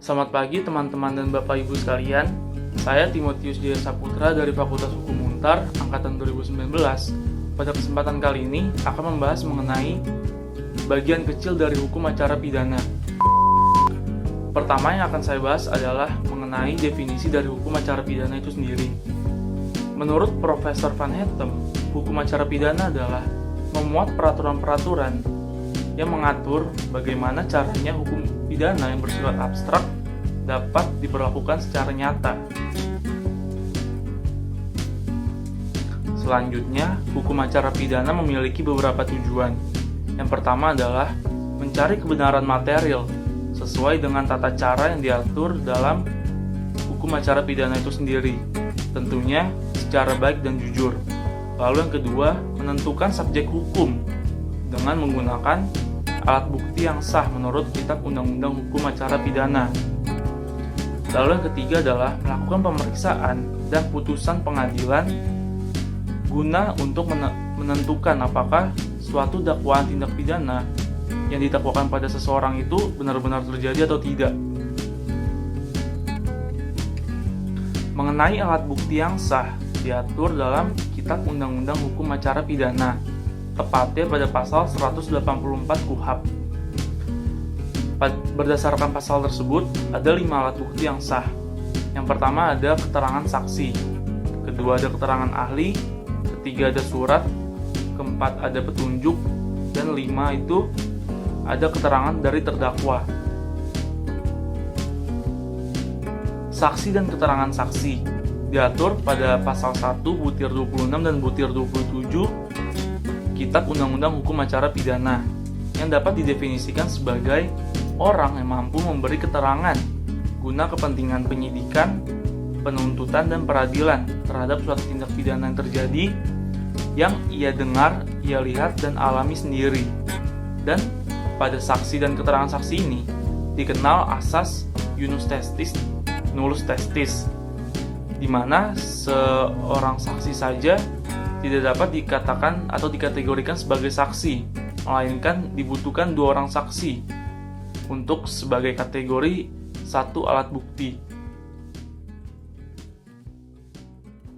Selamat pagi teman-teman dan Bapak Ibu sekalian. Saya Timotius Jaya Saputra dari Fakultas Hukum Untar angkatan 2019. Pada kesempatan kali ini akan membahas mengenai bagian kecil dari hukum acara pidana. Pertama yang akan saya bahas adalah mengenai definisi dari hukum acara pidana itu sendiri. Menurut Profesor Van Hetem, hukum acara pidana adalah memuat peraturan-peraturan yang mengatur bagaimana caranya hukum pidana yang bersifat abstrak dapat diberlakukan secara nyata. Selanjutnya, hukum acara pidana memiliki beberapa tujuan. Yang pertama adalah mencari kebenaran material sesuai dengan tata cara yang diatur dalam hukum acara pidana itu sendiri, tentunya secara baik dan jujur. Lalu yang kedua, menentukan subjek hukum dengan menggunakan alat bukti yang sah menurut Kitab Undang-Undang Hukum Acara Pidana. Lalu yang ketiga adalah melakukan pemeriksaan dan putusan pengadilan guna untuk menentukan apakah suatu dakwaan tindak pidana yang didakwakan pada seseorang itu benar-benar terjadi atau tidak. Mengenai alat bukti yang sah diatur dalam Kitab Undang-Undang Hukum Acara Pidana, tepatnya pada pasal 184 KUHP. Berdasarkan pasal tersebut, ada 5 alat bukti yang sah. Yang pertama ada keterangan saksi, kedua ada keterangan ahli, ketiga ada surat, keempat ada petunjuk, dan 5 itu ada keterangan dari terdakwa. Saksi dan keterangan saksi diatur pada pasal 1 butir 26 dan butir 27 Kitab Undang-Undang Hukum Acara Pidana yang dapat didefinisikan sebagai orang yang mampu memberi keterangan guna kepentingan penyidikan, penuntutan, dan peradilan terhadap suatu tindak pidana yang terjadi yang ia dengar, ia lihat, dan alami sendiri. Dan pada saksi dan keterangan saksi ini dikenal asas Iunus Testis Nullus Testis, di mana seorang saksi saja tidak dapat dikatakan atau dikategorikan sebagai saksi, melainkan dibutuhkan 2 orang saksi untuk sebagai kategori satu alat bukti.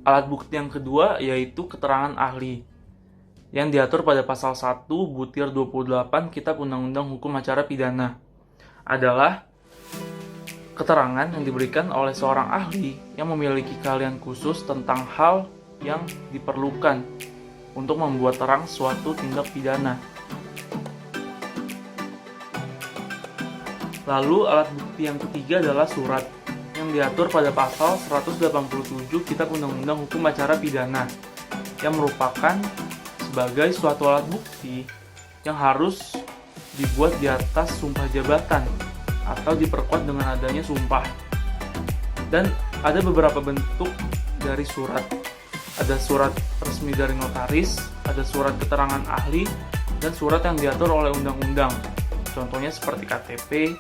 Alat bukti yang kedua yaitu keterangan ahli, yang diatur pada pasal 1 butir 28 Kitab Undang-Undang Hukum Acara Pidana, adalah keterangan yang diberikan oleh seorang ahli yang memiliki keahlian khusus tentang hal yang diperlukan untuk membuat terang suatu tindak pidana. Lalu alat bukti yang ketiga adalah surat, yang diatur pada pasal 187 Kitab Undang-Undang Hukum Acara Pidana, yang merupakan sebagai suatu alat bukti yang harus dibuat di atas sumpah jabatan atau diperkuat dengan adanya sumpah. Dan ada beberapa bentuk dari surat. Ada surat resmi dari notaris, ada surat keterangan ahli, dan surat yang diatur oleh undang-undang. Contohnya seperti KTP,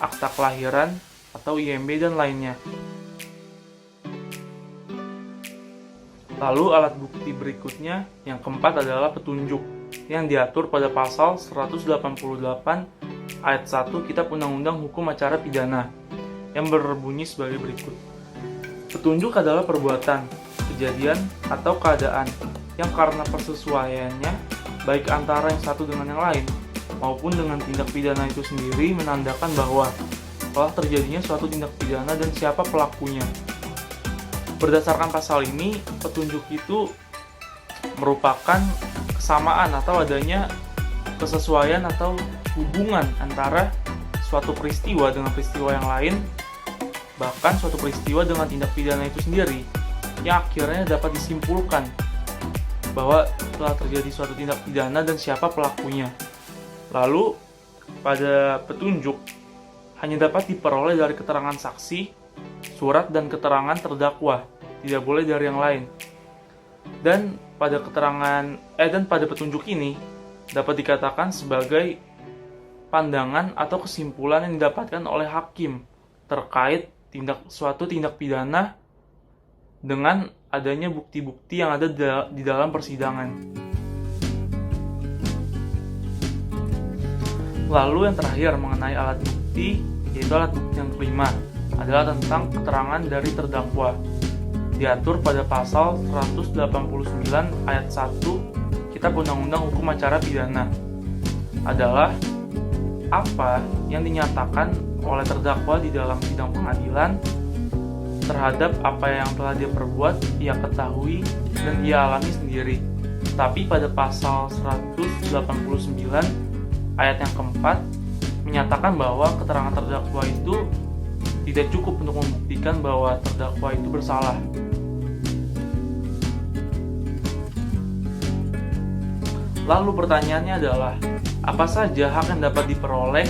akta kelahiran, atau IMB, dan lainnya. Lalu alat bukti berikutnya, yang keempat adalah petunjuk, yang diatur pada pasal 188 ayat 1 Kitab Undang-Undang Hukum Acara Pidana, yang berbunyi sebagai berikut. Petunjuk adalah perbuatan, kejadian, atau keadaan yang karena persesuaiannya baik antara yang satu dengan yang lain maupun dengan tindak pidana itu sendiri menandakan bahwa telah terjadinya suatu tindak pidana dan siapa pelakunya. Berdasarkan pasal ini, petunjuk itu merupakan kesamaan atau adanya kesesuaian atau hubungan antara suatu peristiwa dengan peristiwa yang lain, bahkan suatu peristiwa dengan tindak pidana itu sendiri, yang akhirnya dapat disimpulkan bahwa telah terjadi suatu tindak pidana dan siapa pelakunya. Lalu, pada petunjuk hanya dapat diperoleh dari keterangan saksi, surat, dan keterangan terdakwa, tidak boleh dari yang lain. Dan pada petunjuk ini dapat dikatakan sebagai pandangan atau kesimpulan yang didapatkan oleh hakim terkait suatu tindak pidana dengan adanya bukti-bukti yang ada di dalam persidangan. Lalu yang terakhir mengenai alat bukti yaitu alat bukti yang kelima adalah tentang keterangan dari terdakwa. Diatur pada pasal 189 ayat 1 Kitab Undang-Undang Hukum Acara Pidana. Adalah apa yang dinyatakan oleh terdakwa di dalam sidang pengadilan terhadap apa yang telah dia perbuat, ia ketahui, dan ia alami sendiri. Tapi pada pasal 189 ayat yang keempat menyatakan bahwa keterangan terdakwa itu tidak cukup untuk membuktikan bahwa terdakwa itu bersalah. Lalu pertanyaannya adalah, apa saja hak yang dapat diperoleh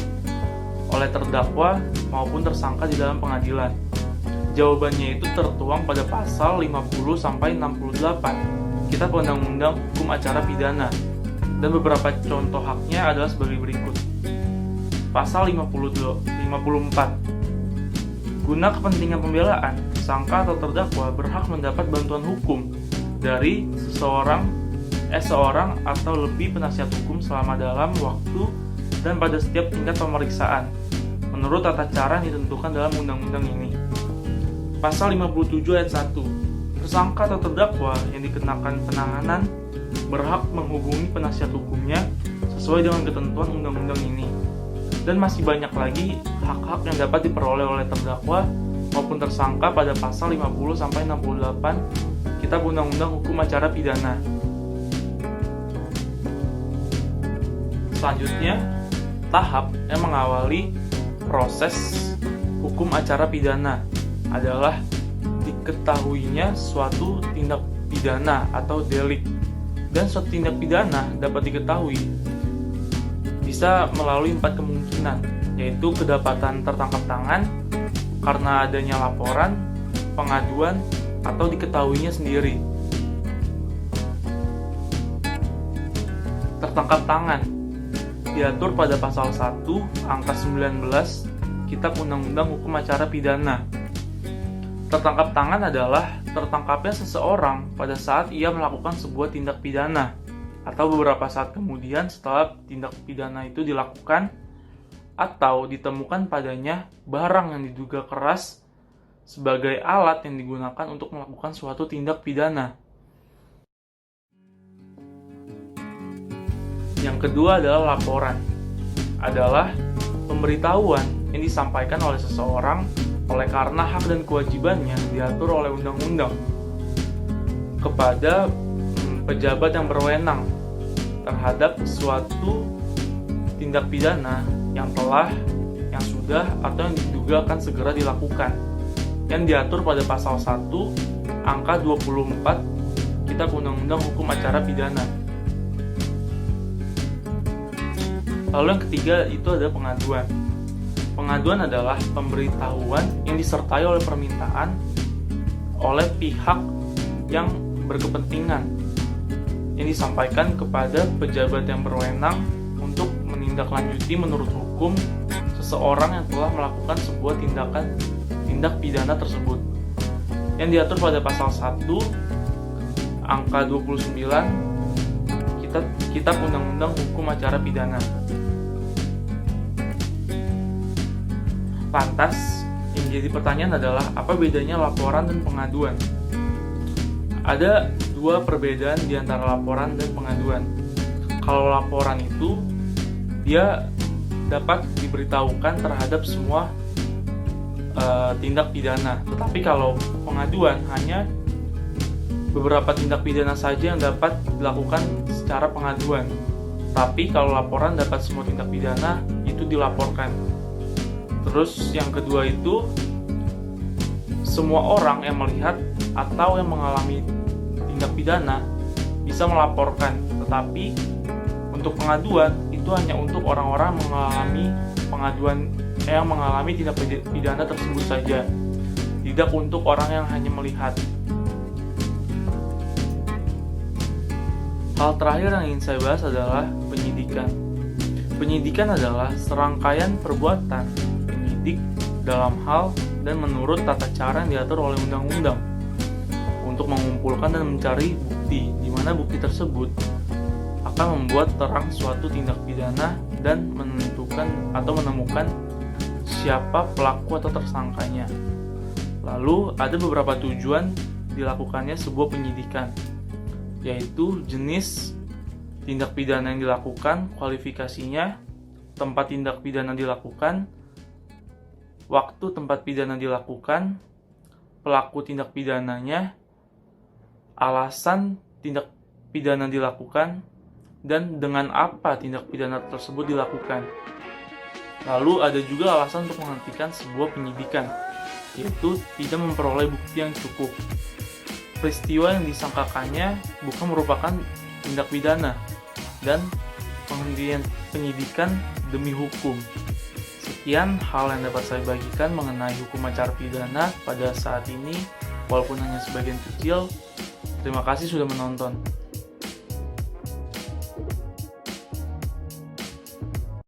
oleh terdakwa maupun tersangka di dalam pengadilan? Jawabannya itu tertuang pada pasal 50-68 Kitab Undang-Undang Hukum Acara Pidana, dan beberapa contoh haknya adalah sebagai berikut. Pasal 54, guna kepentingan pembelaan, tersangka atau terdakwa berhak mendapat bantuan hukum dari seorang atau lebih penasihat hukum selama dalam waktu dan pada setiap tingkat pemeriksaan menurut tata cara yang ditentukan dalam undang-undang ini. Pasal 57 ayat 1, tersangka atau terdakwa yang dikenakan penahanan berhak menghubungi penasihat hukumnya sesuai dengan ketentuan undang-undang ini. Dan masih banyak lagi hak-hak yang dapat diperoleh oleh terdakwa maupun tersangka pada pasal 50-68 Kitab Undang-Undang Hukum Acara Pidana. Selanjutnya, tahap yang mengawali proses hukum acara pidana adalah diketahuinya suatu tindak pidana atau delik. Dan suatu tindak pidana dapat diketahui bisa melalui 4 kemungkinan, yaitu kedapatan tertangkap tangan, karena adanya laporan, pengaduan, atau diketahuinya sendiri. Tertangkap tangan diatur pada pasal 1 angka 19 Kitab Undang-Undang Hukum Acara Pidana. Tertangkap tangan adalah tertangkapnya seseorang pada saat ia melakukan sebuah tindak pidana atau beberapa saat kemudian setelah tindak pidana itu dilakukan, atau ditemukan padanya barang yang diduga keras sebagai alat yang digunakan untuk melakukan suatu tindak pidana. Yang kedua adalah laporan. Adalah pemberitahuan yang disampaikan oleh seseorang oleh karena hak dan kewajibannya diatur oleh undang-undang kepada pejabat yang berwenang terhadap suatu tindak pidana yang sudah atau yang diduga akan segera dilakukan, yang diatur pada pasal 1 angka 24 Kitab Undang-Undang Hukum Acara Pidana. Lalu yang ketiga itu adalah pengaduan. Pengaduan adalah pemberitahuan yang disertai oleh permintaan oleh pihak yang berkepentingan yang disampaikan kepada pejabat yang berwenang untuk menindaklanjuti menurut hukum seseorang yang telah melakukan sebuah tindak pidana tersebut, yang diatur pada pasal 1 angka 29 Kitab Undang-Undang Hukum Acara Pidana. Lantas, yang jadi pertanyaan adalah apa bedanya laporan dan pengaduan? Ada dua perbedaan di antara laporan dan pengaduan. Kalau laporan itu, dia dapat diberitahukan terhadap semua tindak pidana. Tetapi kalau pengaduan hanya beberapa tindak pidana saja yang dapat dilakukan secara pengaduan. Tapi kalau laporan dapat semua tindak pidana itu dilaporkan. Terus yang kedua itu, semua orang yang melihat atau yang mengalami tindak pidana bisa melaporkan. Tetapi untuk pengaduan itu hanya untuk orang-orang yang mengalami tindak pidana tersebut saja, tidak untuk orang yang hanya melihat. Hal terakhir yang ingin saya bahas adalah penyidikan. Penyidikan adalah serangkaian perbuatan penyidik dalam hal dan menurut tata cara yang diatur oleh undang-undang untuk mengumpulkan dan mencari bukti, di mana bukti tersebut akan membuat terang suatu tindak pidana dan menentukan atau menemukan siapa pelaku atau tersangkanya. Lalu ada beberapa tujuan dilakukannya sebuah penyidikan, yaitu jenis tindak pidana yang dilakukan, kualifikasinya, tempat tindak pidana dilakukan, waktu tempat pidana dilakukan, pelaku tindak pidananya, alasan tindak pidana dilakukan, dan dengan apa tindak pidana tersebut dilakukan. Lalu ada juga alasan untuk menghentikan sebuah penyidikan, yaitu tidak memperoleh bukti yang cukup. Peristiwa yang disangkakannya bukan merupakan tindak pidana, dan penghentian penyidikan demi hukum. Sekian hal yang dapat saya bagikan mengenai hukum acara pidana pada saat ini, walaupun hanya sebagian kecil. Terima kasih sudah menonton.